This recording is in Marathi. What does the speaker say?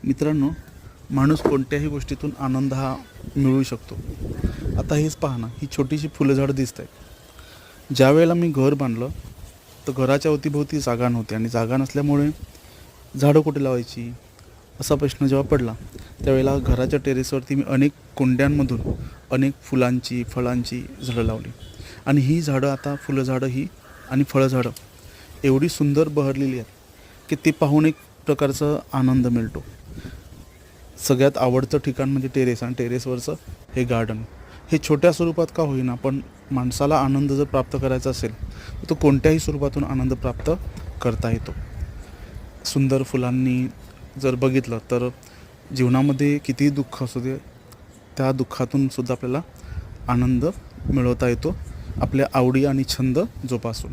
मित्रांनो, माणूस कोणत्याही गोष्टीतून आनंद हा मिळवू शकतो. आता हेच पहा ना, ही छोटीशी फुलझाडं दिसत आहेत. ज्या वेळेला मी घर बांधलं तर घराच्या अवतीभोवती जागा नव्हती आणि जागा नसल्यामुळे झाडं कुठे लावायची असा प्रश्न जेव्हा पडला त्यावेळेला घराच्या टेरेसवरती मी अनेक कुंड्यांमधून अनेक फुलांची फळांची झाडं लावली आणि ही झाडं आता फुलझाडं ही आणि फळझाडं एवढी सुंदर बहरलेली आहेत की ते पाहून एक प्रकारचा आनंद मिळतो. सगळ्यात आवडतं ठिकाण म्हणजे टेरेस आणि टेरेसवरचं हे गार्डन. हे छोट्या स्वरूपात का होईना पण माणसाला आनंद जर प्राप्त करायचा असेल तर तो कोणत्याही स्वरूपातून आनंद प्राप्त करता येतो. सुंदर फुलांनी जर बघितलं तर जीवनामध्ये कितीही दुःख असू दे त्या दुःखातून सुद्धा आपल्याला आनंद मिळवता येतो आपल्या आवडी आणि छंद जोपासून.